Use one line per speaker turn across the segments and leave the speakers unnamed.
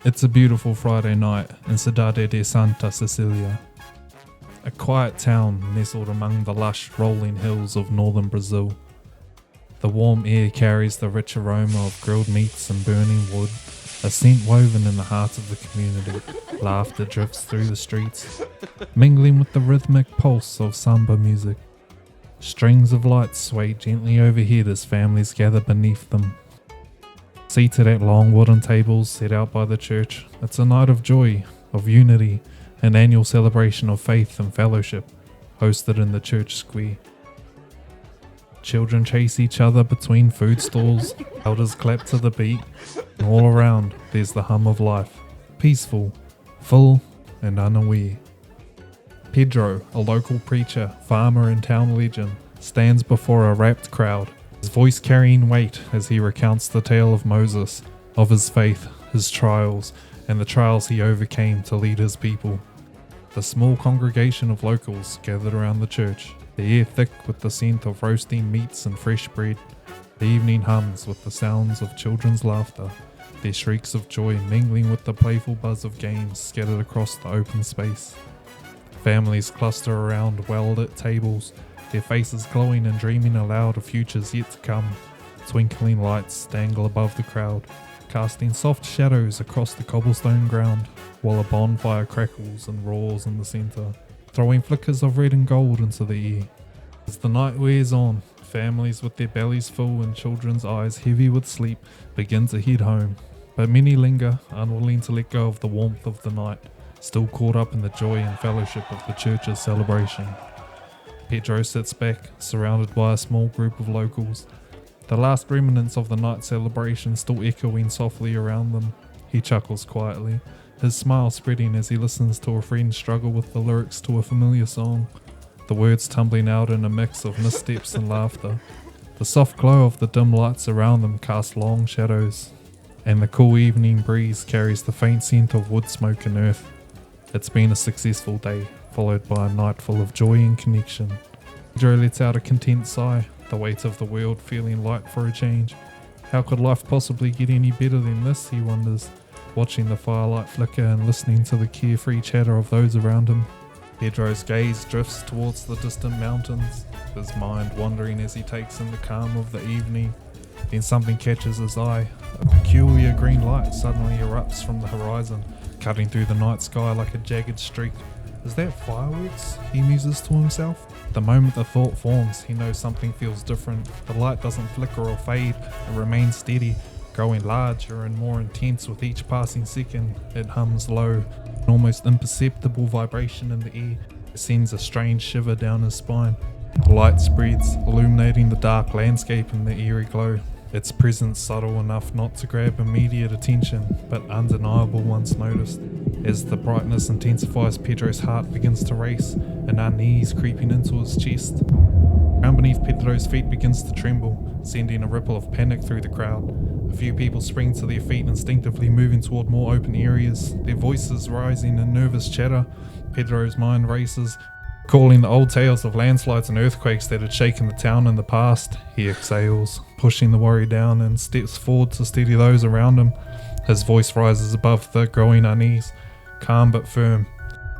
It's a beautiful Friday night in Cidade de Santa Cecilia, a quiet town nestled among the lush rolling hills of northern Brazil. The warm air carries the rich aroma of grilled meats and burning wood, a scent woven in the heart of the community. Laughter drifts through the streets, mingling with the rhythmic pulse of samba music. Strings of lights sway gently overhead as families gather beneath them. Seated at long wooden tables set out by the church, it's a night of joy, of unity, an annual celebration of faith and fellowship, hosted in the church square. Children chase each other between food stalls, elders clap to the beat, and all around there's the hum of life, peaceful, full, and unaware. Pedro, a local preacher, farmer and town legend, stands before a rapt crowd, his voice carrying weight as he recounts the tale of Moses, of his faith, his trials, and the trials he overcame to lead his people. The small congregation of locals gathered around the church, the air thick with the scent of roasting meats and fresh bread. The evening hums with the sounds of children's laughter, their shrieks of joy mingling with the playful buzz of games scattered across the open space. Families cluster around well-lit tables, their faces glowing and dreaming aloud of futures yet to come. Twinkling lights dangle above the crowd, casting soft shadows across the cobblestone ground, while a bonfire crackles and roars in the centre, throwing flickers of red and gold into the air. As the night wears on, families with their bellies full and children's eyes heavy with sleep begin to head home, but many linger, unwilling to let go of the warmth of the night, still caught up in the joy and fellowship of the church's celebration. Pedro sits back, surrounded by a small group of locals, the last remnants of the night celebration still echoing softly around them. He chuckles quietly, his smile spreading as he listens to a friend struggle with the lyrics to a familiar song, the words tumbling out in a mix of missteps and laughter. The soft glow of the dim lights around them casts long shadows, and the cool evening breeze carries the faint scent of wood smoke and earth. It's been a successful day, followed by a night full of joy and connection. Pedro lets out a content sigh, the weight of the world feeling light for a change. How could life possibly get any better than this, he wonders, watching the firelight flicker and listening to the carefree chatter of those around him. Pedro's gaze drifts towards the distant mountains, his mind wandering as he takes in the calm of the evening. Then something catches his eye. A peculiar green light suddenly erupts from the horizon, cutting through the night sky like a jagged streak. Is that fireworks? He muses to himself. The moment the thought forms, he knows something feels different. The light doesn't flicker or fade, it remains steady, growing larger and more intense with each passing second. It hums low, an almost imperceptible vibration in the air. It sends a strange shiver down his spine. The light spreads, illuminating the dark landscape in the eerie glow. Its presence subtle enough not to grab immediate attention, but undeniable once noticed. As the brightness intensifies, Pedro's heart begins to race, an unease creeping into his chest. The ground beneath Pedro's feet begins to tremble, sending a ripple of panic through the crowd. A few people spring to their feet, instinctively moving toward more open areas, their voices rising in nervous chatter. Pedro's mind races, recalling the old tales of landslides and earthquakes that had shaken the town in the past. He exhales, pushing the worry down, and steps forward to steady those around him. His voice rises above the growing unease, calm but firm.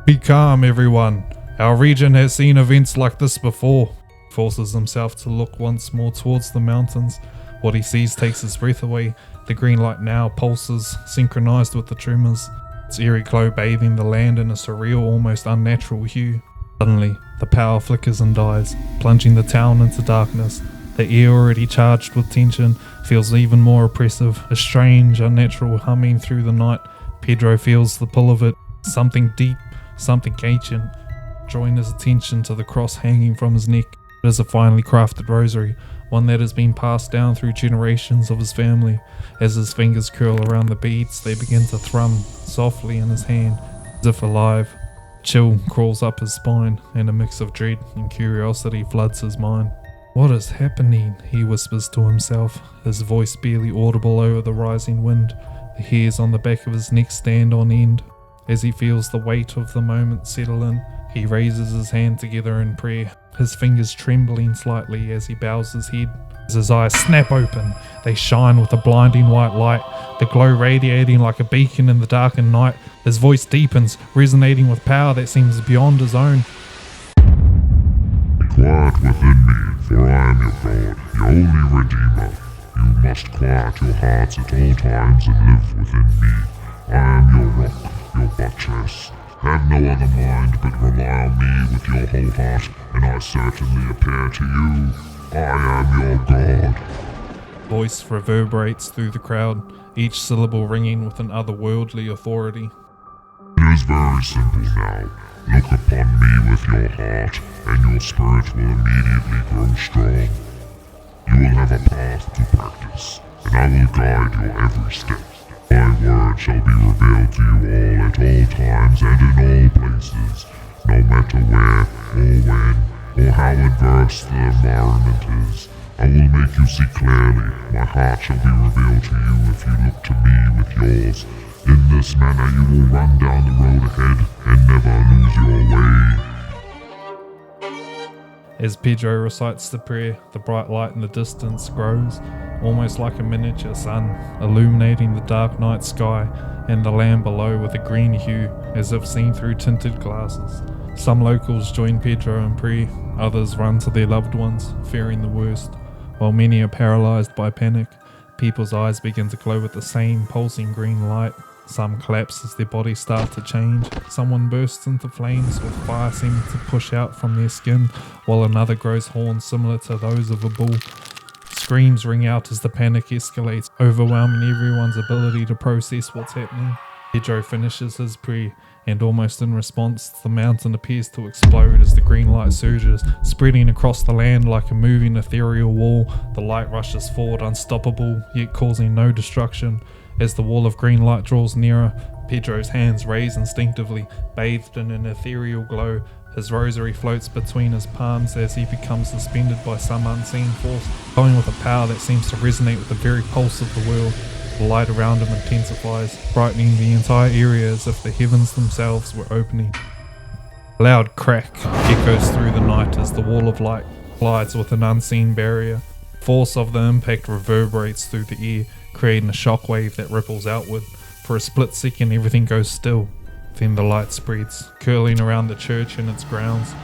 Be calm, everyone. Our region has seen events like this before. He forces himself to look once more towards the mountains. What he sees takes his breath away. The green light now pulses, synchronized with the tremors, its eerie glow bathing the land in a surreal, almost unnatural hue. Suddenly, the power flickers and dies, plunging the town into darkness. The air, already charged with tension, feels even more oppressive, a strange, unnatural humming through the night. Pedro feels the pull of it, something deep, something ancient, drawing his attention to the cross hanging from his neck. It is a finely crafted rosary, one that has been passed down through generations of his family. As his fingers curl around the beads, they begin to thrum softly in his hand, as if alive. Chill crawls up his spine, and a mix of dread and curiosity floods his mind. What is happening? He whispers to himself, his voice barely audible over the rising wind. The hairs on the back of his neck stand on end. As he feels the weight of the moment settle in, he raises his hand together in prayer, his fingers trembling slightly as he bows his head. As his eyes snap open, they shine with a blinding white light, the glow radiating like a beacon in the darkened night. His voice deepens, resonating with power that seems beyond his own.
Be quiet within me, for I am your God, your only Redeemer. You must quiet your hearts at all times and live within me. I am your rock, your buttress. Have no other mind, but rely on me with your whole heart, and I certainly appear to you. I am your God.
Voice reverberates through the crowd, each syllable ringing with an otherworldly authority.
It is very simple now. Look upon me with your heart, and your spirit will immediately grow strong. You will have a path to practice, and I will guide your every step. My word shall be revealed to you all at all times and in all places, no matter where or when or how adverse the environment is. I will make you see clearly. My heart shall be revealed to you if you look to me with yours. In this manner you will run down the road ahead and never lose your way.
As Pedro recites the prayer, the bright light in the distance grows, almost like a miniature sun, illuminating the dark night sky and the land below with a green hue, as if seen through tinted glasses. Some locals join Pedro in prayer, others run to their loved ones, fearing the worst. While many are paralyzed by panic, people's eyes begin to glow with the same pulsing green light. Some collapse as their bodies start to change. Someone bursts into flames with fire seeming to push out from their skin, while another grows horns similar to those of a bull. Screams ring out as the panic escalates, overwhelming everyone's ability to process what's happening. Pedro finishes his prayer, and almost in response, the mountain appears to explode as the green light surges, spreading across the land like a moving ethereal wall. The light rushes forward, unstoppable, yet causing no destruction. As the wall of green light draws nearer, Pedro's hands raise instinctively, bathed in an ethereal glow. His rosary floats between his palms as he becomes suspended by some unseen force, glowing with a power that seems to resonate with the very pulse of the world. The light around him intensifies, brightening the entire area as if the heavens themselves were opening. A loud crack echoes through the night as the wall of light collides with an unseen barrier. The force of the impact reverberates through the air, creating a shockwave that ripples outward. For a split second everything goes still. Then the light spreads, curling around the church and its grounds,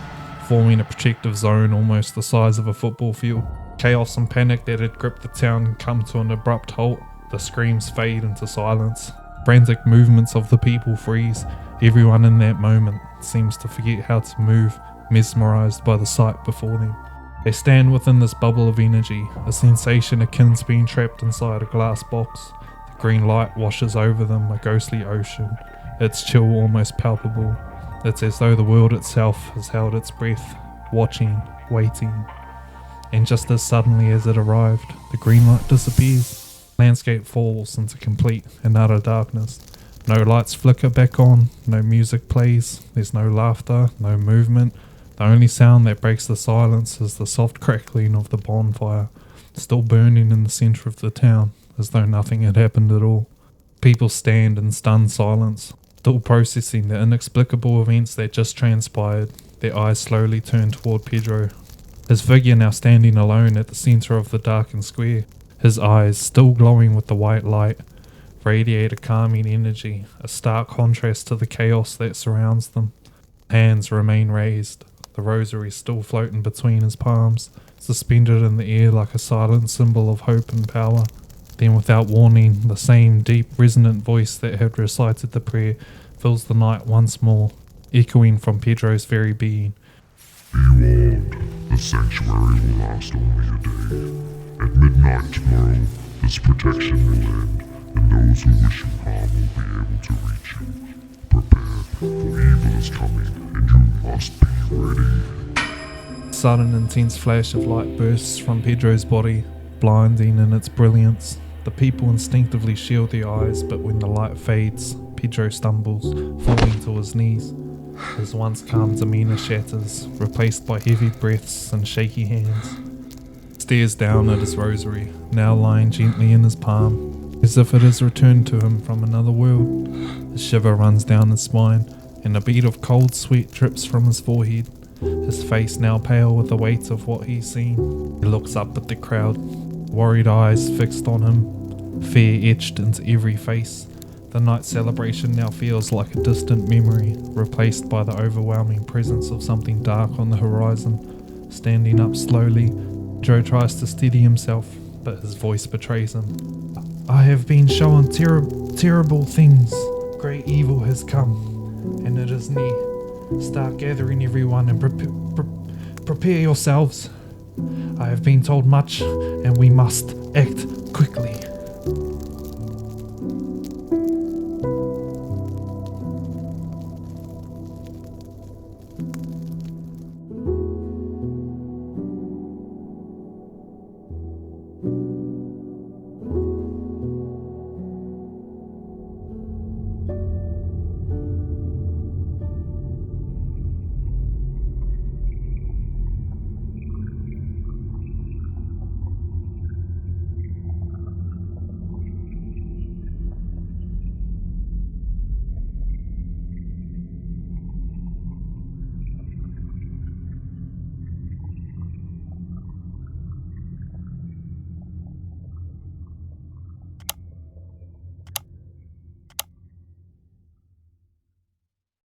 forming a protective zone almost the size of a football field. Chaos and panic that had gripped the town come to an abrupt halt. The screams fade into silence. Frantic movements of the people freeze. Everyone in that moment seems to forget how to move, mesmerized by the sight before them. They stand within this bubble of energy, a sensation akin to being trapped inside a glass box. The green light washes over them, a ghostly ocean. Its chill almost palpable. It's as though the world itself has held its breath, watching, waiting. And just as suddenly as it arrived, the green light disappears. The landscape falls into complete and utter darkness. No lights flicker back on, no music plays, there's no laughter, no movement. The only sound that breaks the silence is the soft crackling of the bonfire, still burning in the centre of the town, as though nothing had happened at all. People stand in stunned silence, still processing the inexplicable events that just transpired. Their eyes slowly turn toward Pedro, his figure now standing alone at the centre of the darkened square. His eyes, still glowing with the white light, radiate a calming energy, a stark contrast to the chaos that surrounds them. Hands remain raised, the rosary still floating between his palms, suspended in the air like a silent symbol of hope and power. Then without warning, the same deep, resonant voice that had recited the prayer fills the night once more, echoing from Pedro's very being.
Be warned, the sanctuary will last only a day. At midnight tomorrow, this protection will end, and those who wish you harm will be able to reach you. Prepare, for evil is coming, and you must be ready.
A sudden intense flash of light bursts from Pedro's body, blinding in its brilliance. The people instinctively shield their eyes, but when the light fades, Pedro stumbles, falling to his knees. His once calm demeanour shatters, replaced by heavy breaths and shaky hands. He stares down at his rosary, now lying gently in his palm, as if it has returned to him from another world. A shiver runs down his spine, and a bead of cold sweat drips from his forehead. his face now pale with the weight of what he's seen. He looks up at the crowd, worried eyes fixed on him, fear etched into every face. The night celebration now feels like a distant memory, replaced by the overwhelming presence of something dark on the horizon. Standing up slowly, Joe tries to steady himself, but his voice betrays him. I have been shown terrible things. Great evil has come, and it is near. Start gathering everyone and prepare yourselves. I have been told much, and we must act quickly.